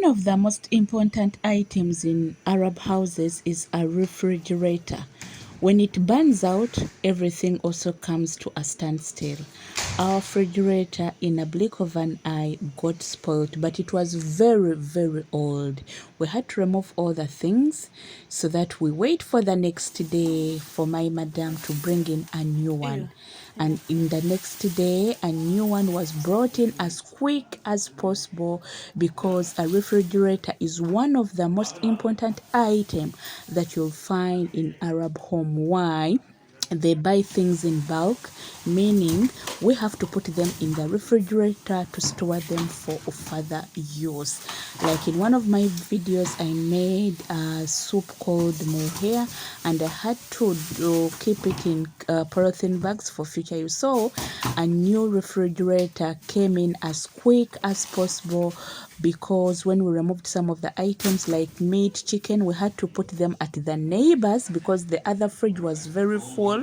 of the most important items in Arab houses is a refrigerator. When it burns out, everything also comes to a standstill. Our refrigerator, in a blink of an eye, got spoiled, but it was very, very old. We had to remove all the things so that we wait for the next day for my madam to bring in a new one. And in the next day, a new one was brought in as quick as possible, because a refrigerator is one of the most important items that you'll find in Arab home. Why? They buy things in bulk, meaning we have to put them in the refrigerator to store them for further use. Like in one of my videos, I made a soup called mohair, and I had to keep it in polythene bags for future use. So a new refrigerator came in as quick as possible, because when we removed some of the items like meat, chicken, we had to put them at the neighbors, because the other fridge was very full.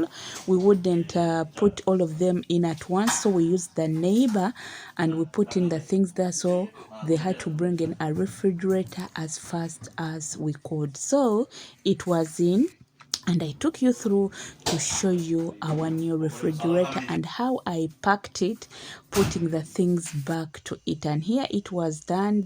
We wouldn't put all of them in at once, so we used the neighbor and we put in the things there. So they had to bring in a refrigerator as fast as we could. So it was in, and I took you through to show you our new refrigerator and how I packed it, putting the things back to it. And here it was done.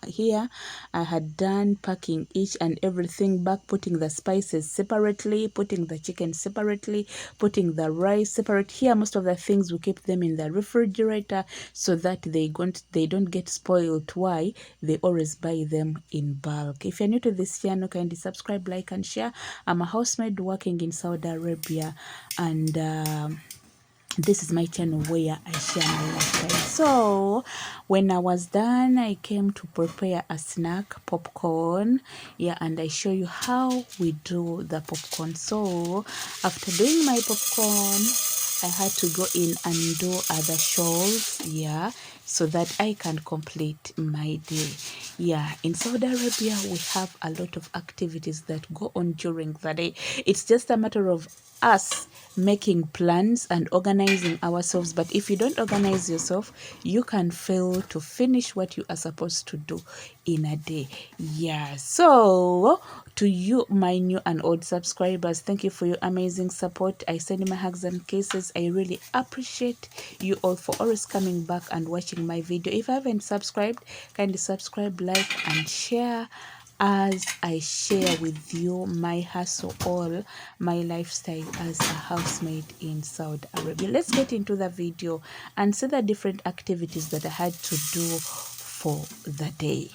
Here I had done packing each and everything back, putting the spices separately, putting the chicken separately, putting the rice separate. Here most of the things we keep them in the refrigerator so that they don't get spoiled. Why? They always buy them in bulk. If you're new to this channel, kindly subscribe, like and share. I'm a housemaid working in Saudi Arabia, and this is my channel where I share my lifestyle. So when I was done, I came to prepare a snack, popcorn. Yeah, and I show you how we do the popcorn. So after doing my popcorn, I had to go in and do other chores, yeah, so that I can complete my day. Yeah, in Saudi Arabia, we have a lot of activities that go on during the day. It's just a matter of us making plans and organizing ourselves. But if you don't organize yourself, you can fail to finish what you are supposed to do in a day. Yeah, so to you, my new and old subscribers, thank you for your amazing support. I send my hugs and kisses. I really appreciate you all for always coming back and watching my video. If I haven't subscribed, kindly subscribe, like and share, as I share with you my hustle, all my lifestyle as a housemaid in Saudi Arabia. Let's get into the video and see the different activities that I had to do for the day.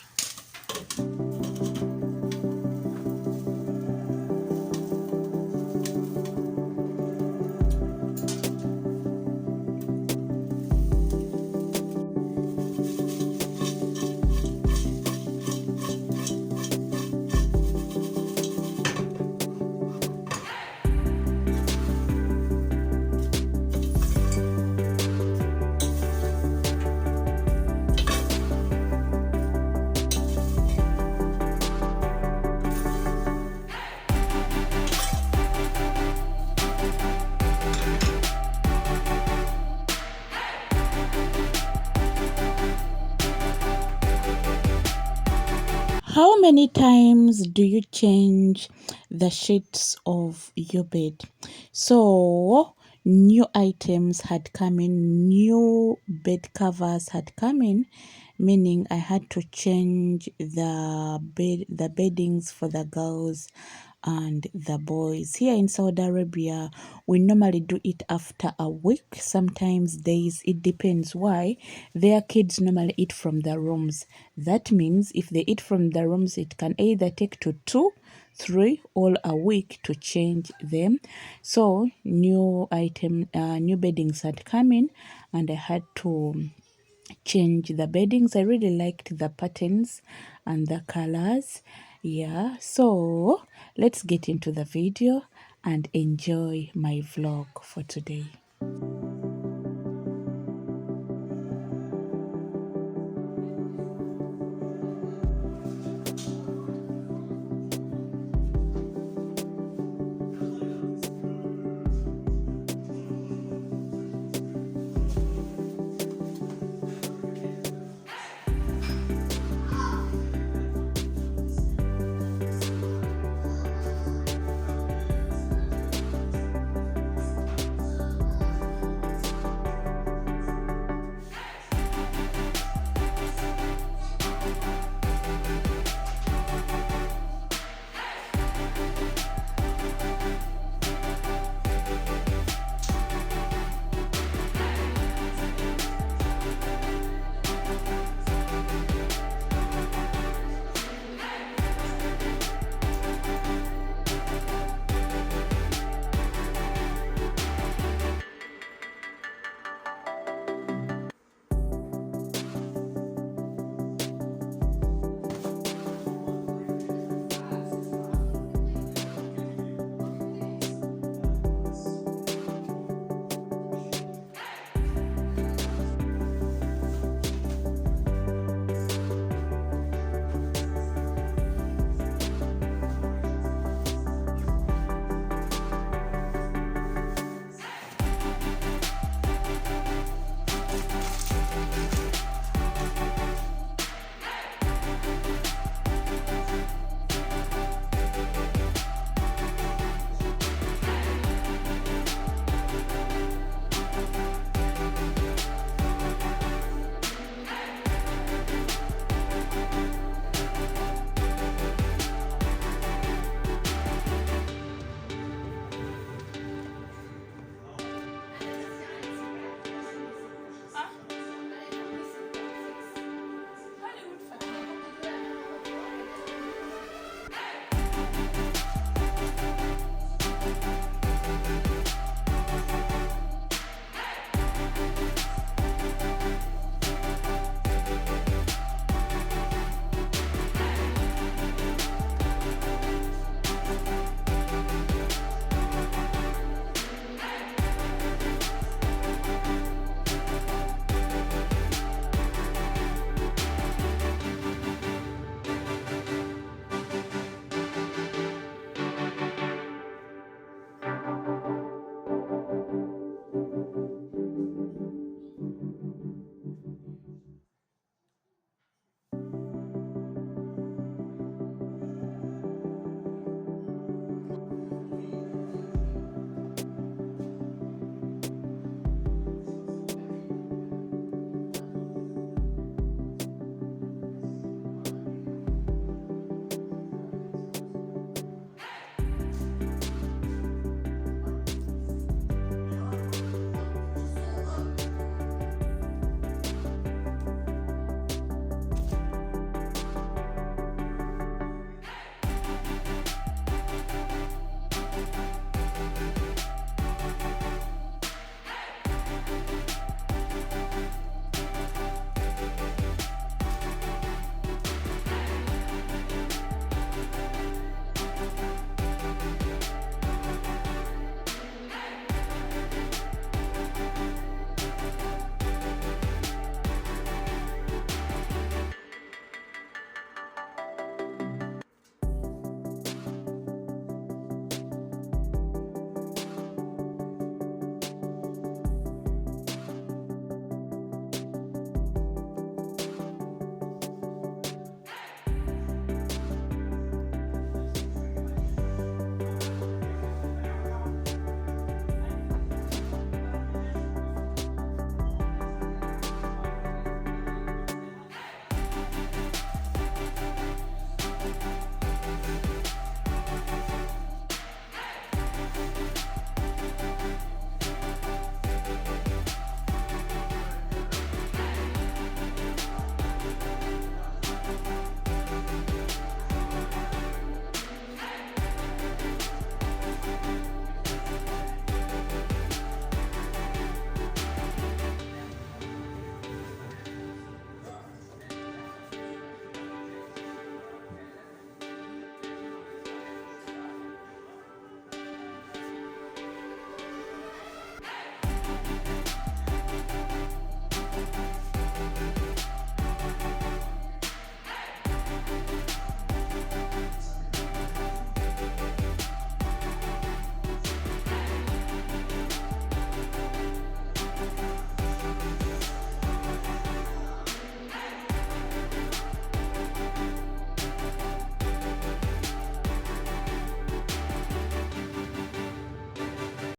How many times do you change the sheets of your bed? So new items had come in, new bed covers had come in, meaning I had to change the beddings for the girls and the boys. Here in Saudi Arabia, we normally do it after a week, sometimes days. It depends. Why? Their kids normally eat from the rooms. That means if they eat from the rooms, it can either take to 2, 3 or a week to change them. So new beddings had come in, and I had to change the beddings. I really liked the patterns and the colors. Yeah, so let's get into the video and enjoy my vlog for today.